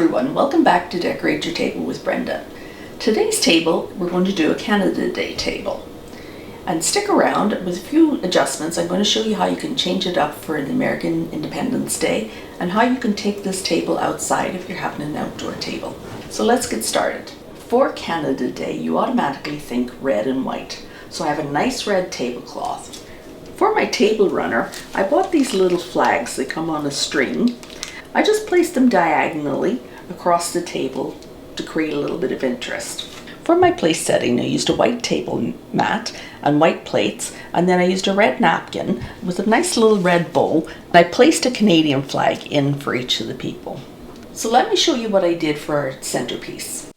everyone, welcome back to Decorate Your Table with Brenda. Today's table, we're going to do a Canada Day table. And stick around, with a few adjustments, I'm going to show you how you can change it up for the American Independence Day and how you can take this table outside if you're having an outdoor table. So let's get started. For Canada Day, you automatically think red and white. So I have a nice red tablecloth. For my table runner, I bought these little flags that come on a string. I just placed them diagonally across the table to create a little bit of interest. For my place setting, I used a white table mat and white plates, and then I used a red napkin with a nice little red bow, and I placed a Canadian flag in for each of the people. So let me show you what I did for our centerpiece.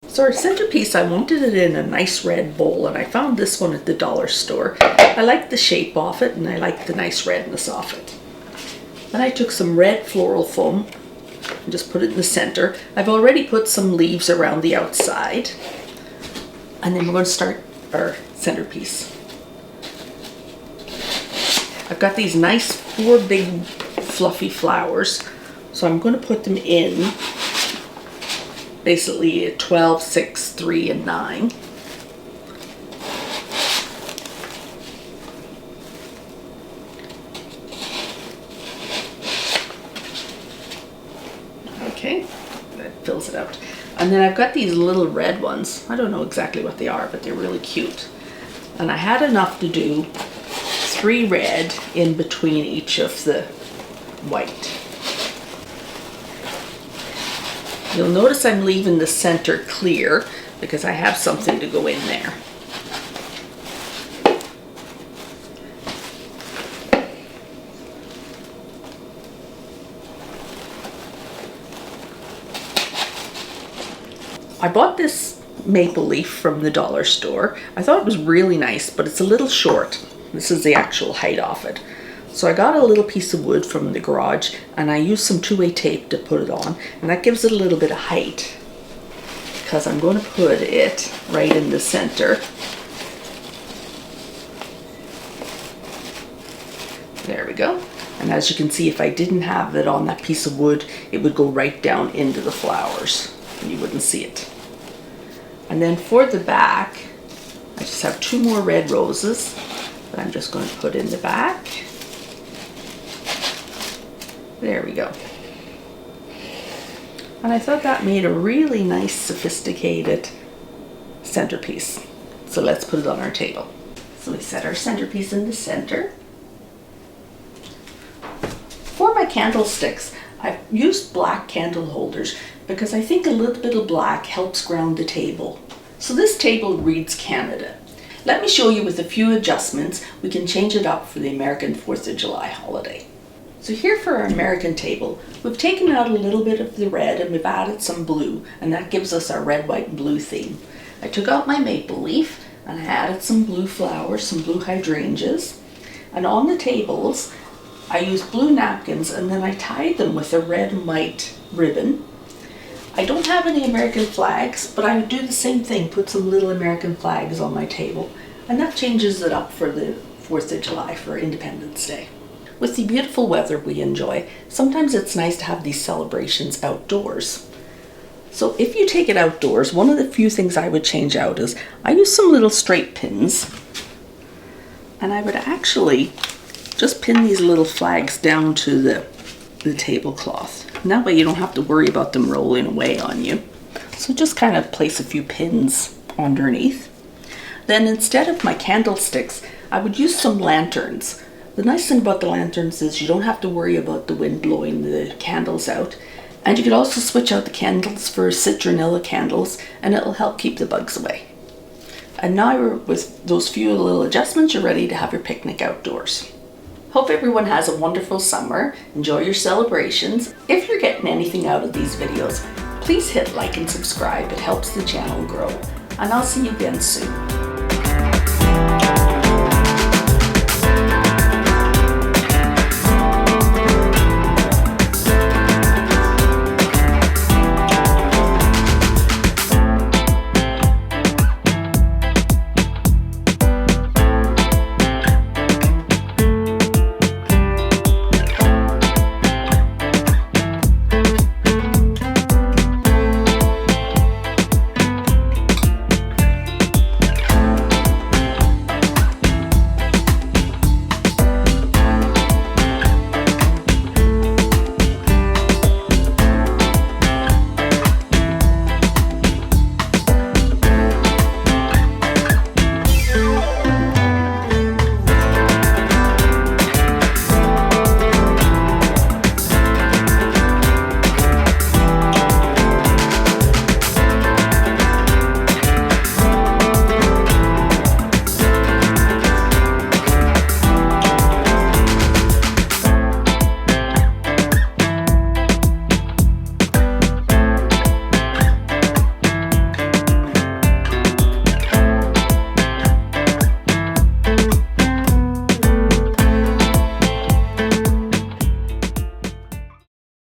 So our centerpiece, I wanted it in a nice red bowl, and I found this one at the dollar store. I like the shape of it, and I like the nice redness of it. Then I took some red floral foam and just put it in the center. I've already put some leaves around the outside. And then we're going to start our centerpiece. I've got these nice 4 big fluffy flowers. So I'm going to put them in basically at 12, 6, 3, and 9. Okay, that fills it out. And then I've got these little red ones. I don't know exactly what they are, but they're really cute. And I had enough to do 3 red in between each of the white. You'll notice I'm leaving the center clear because I have something to go in there. I bought this maple leaf from the dollar store. I thought it was really nice, but it's a little short. This is the actual height of it. So I got a little piece of wood from the garage and I used some 2-way tape to put it on, and that gives it a little bit of height because I'm going to put it right in the center. There we go. And as you can see, if I didn't have it on that piece of wood, it would go right down into the flowers and you wouldn't see it. And then for the back, I just have 2 more red roses that I'm just going to put in the back. There we go. And I thought that made a really nice, sophisticated centerpiece. So let's put it on our table. So we set our centerpiece in the center. For my candlesticks, I've used black candle holders because I think a little bit of black helps ground the table. So this table reads Canada. Let me show you with a few adjustments we can change it up for the American 4th of July holiday. So here for our American table, we've taken out a little bit of the red and we've added some blue, and that gives us our red, white, and blue theme. I took out my maple leaf and I added some blue flowers, some blue hydrangeas, and on the tables I used blue napkins and then I tied them with a red and white ribbon. I don't have any American flags, but I would do the same thing, put some little American flags on my table, and that changes it up for the 4th of July for Independence Day. With the beautiful weather we enjoy, sometimes it's nice to have these celebrations outdoors. So if you take it outdoors, one of the few things I would change out is I use some little straight pins, and I would actually just pin these little flags down to the tablecloth. And that way you don't have to worry about them rolling away on you. So just kind of place a few pins underneath. Then instead of my candlesticks, I would use some lanterns. The nice thing about the lanterns is you don't have to worry about the wind blowing the candles out. And you could also switch out the candles for citronella candles, and it'll help keep the bugs away. And now with those few little adjustments, you're ready to have your picnic outdoors. Hope everyone has a wonderful summer. Enjoy your celebrations. If you're getting anything out of these videos, please hit like and subscribe. It helps the channel grow. And I'll see you again soon.